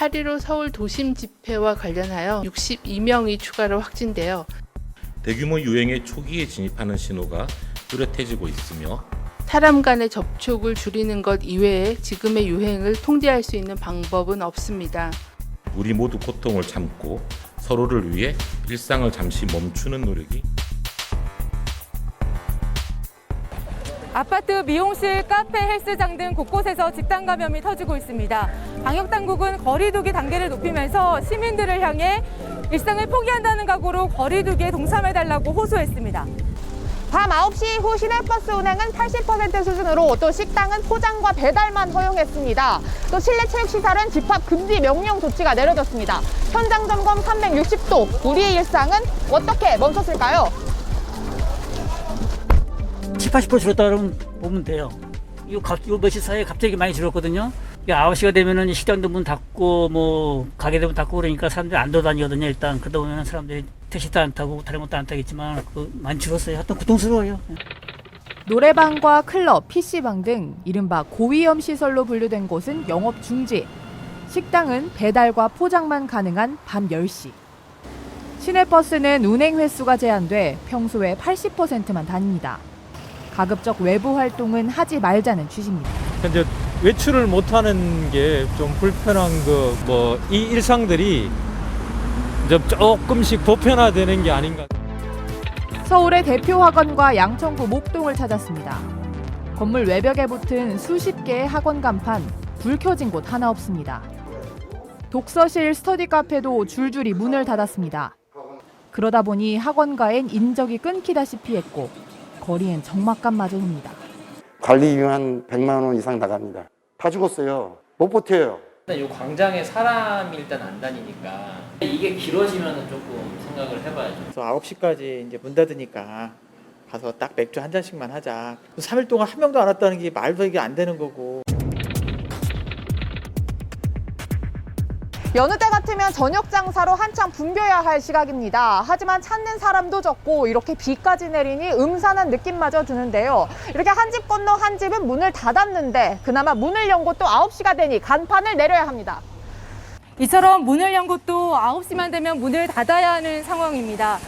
8.15 서울 도심 집회와 관련하여 62명이 추가로 확진되어 대규모 유행의 초기에 진입하는 신호가 뚜렷해지고 있으며 사람 간의 접촉을 줄이는 것 이외에 지금의 유행을 통제할 수 있는 방법은 없습니다. 우리 모두 고통을 참고 서로를 위해 일상을 잠시 멈추는 노력이 아파트, 미용실, 카페, 헬스장 등 곳곳에서 집단 감염이 터지고 있습니다. 방역당국은 거리두기 단계를 높이면서 시민들을 향해 일상을 포기한다는 각오로 거리두기에 동참해달라고 호소했습니다. 밤 9시 이후 시내버스 운행은 80% 수준으로 또 식당은 포장과 배달만 허용했습니다. 또 실내 체육시설은 집합 금지 명령 조치가 내려졌습니다. 현장 점검 360도, 우리의 일상은 어떻게 멈췄을까요? 70~80% 줄었다고 보면 돼요. 요 며칠 사이에 갑자기 많이 줄었거든요. 9시가 되면은 식당도 문 닫고 뭐 가게도 문 닫고 그러니까 사람들이 안 돌아다니거든요. 일단 그러다 보면 사람들이 택시도 안 타고 다른 것도 안 타겠지만 많이 줄었어요. 하여튼 고통스러워요. 노래방과 클럽, PC방 등 이른바 고위험 시설로 분류된 곳은 영업 중지. 식당은 배달과 포장만 가능한 밤 10시. 시내버스는 운행 횟수가 제한돼 평소에 80%만 다닙니다. 가급적 외부 활동은 하지 말자는 취지입니다. 현재 외출을 못하는 게 좀 불편한 이 일상들이 좀 조금씩 보편화되는 게 아닌가. 서울의 대표 학원과 양천구 목동을 찾았습니다. 건물 외벽에 붙은 수십 개의 학원 간판, 불 켜진 곳 하나 없습니다. 독서실, 스터디 카페도 줄줄이 문을 닫았습니다. 그러다 보니 학원가엔 인적이 끊기다시피 했고 거리엔 적막감마저 옵니다. 관리비용 한 100만 원 이상 나갑니다. 다 죽었어요. 못 버텨요. 이 광장에 사람이 일단 안 다니니까 이게 길어지면 조금 생각을 해봐야죠. 그래서 9시까지 이제 문 닫으니까 가서 딱 맥주 한 잔씩만 하자. 3일 동안 한 명도 안 왔다는 게 말도 이게 안 되는 거고. 여느 때 같으면 저녁 장사로 한창 붐벼야 할 시각입니다. 하지만 찾는 사람도 적고 이렇게 비까지 내리니 음산한 느낌마저 드는데요. 이렇게 한 집 건너 한 집은 문을 닫았는데 그나마 문을 연 곳도 9시가 되니 간판을 내려야 합니다. 이처럼 문을 연 곳도 9시만 되면 문을 닫아야 하는 상황입니다.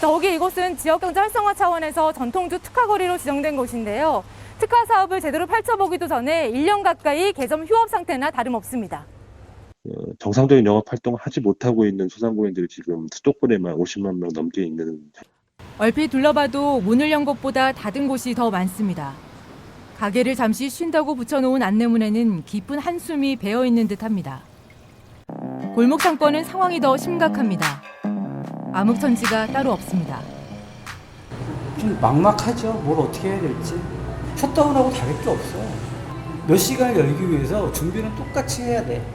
더욱이 이곳은 지역경제 활성화 차원에서 전통주 특화거리로 지정된 곳인데요. 특화 사업을 제대로 펼쳐보기도 전에 1년 가까이 개점 휴업 상태나 다름없습니다. 정상적인 영업 활동을 하지 못하고 있는 소상공인들이 지금 수도권에만 50만 명 넘게 있는. 얼핏 둘러봐도 문을 연 곳보다 닫은 곳이 더 많습니다. 가게를 잠시 쉰다고 붙여놓은 안내문에는 깊은 한숨이 배어있는 듯합니다. 골목 상권은 상황이 더 심각합니다. 암흑천지가 따로 없습니다. 좀 막막하죠. 뭘 어떻게 해야 될지. 셧다운하고 다를 게 없어. 몇 시간을 열기 위해서 준비는 똑같이 해야 돼.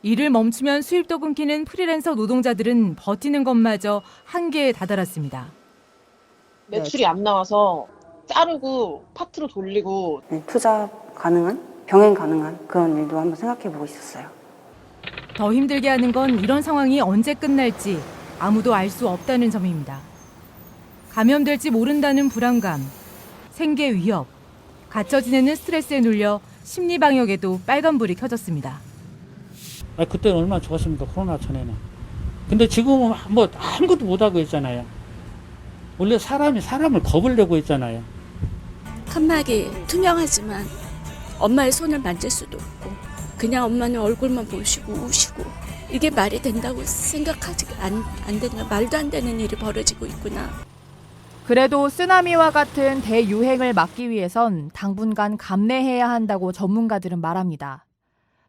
일을 멈추면 수입도 끊기는 프리랜서 노동자들은 버티는 것마저 한계에 다다랐습니다. 매출이 안 나와서 자르고 파트로 돌리고 투자 가능한, 병행 가능한 그런 일도 한번 생각해 보고 있었어요. 더 힘들게 하는 건 이런 상황이 언제 끝날지 아무도 알 수 없다는 점입니다. 감염될지 모른다는 불안감, 생계 위협, 갇혀 지내는 스트레스에 눌려 심리 방역에도 빨간불이 켜졌습니다. 그때는 얼마나 좋았습니까? 코로나 전에는. 근데 지금은 뭐 아무것도 못하고 있잖아요. 원래 사람이 사람을 겁을 내고 있잖아요. 칸막이 투명하지만 엄마의 손을 만질 수도 없고 그냥 엄마는 얼굴만 보시고 우시고 이게 말이 된다고 생각하지 안 되는 말도 안 되는 일이 벌어지고 있구나. 그래도 쓰나미와 같은 대유행을 막기 위해선 당분간 감내해야 한다고 전문가들은 말합니다.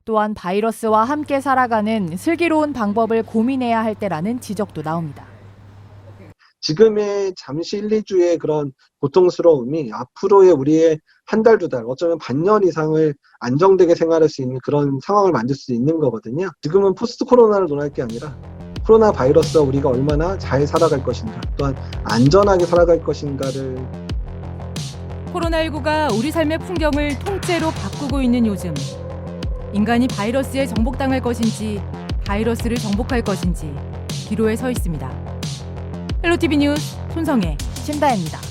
또한 바이러스와 함께 살아가는 슬기로운 방법을 고민해야 할 때라는 지적도 나옵니다. 지금의 잠시 1, 2주의 그런 고통스러움이 앞으로의 우리의 한 달, 두 달, 어쩌면 반년 이상을 안정되게 생활할 수 있는 그런 상황을 만들 수 있는 거거든요. 지금은 포스트 코로나를 논할 게 아니라 코로나 바이러스와 우리가 얼마나 잘 살아갈 것인가, 또한 안전하게 살아갈 것인가를. 코로나19가 우리 삶의 풍경을 통째로 바꾸고 있는 요즘. 인간이 바이러스에 정복당할 것인지 바이러스를 정복할 것인지 기로에 서 있습니다. 헬로티비 뉴스 손성혜, 신다혜입니다.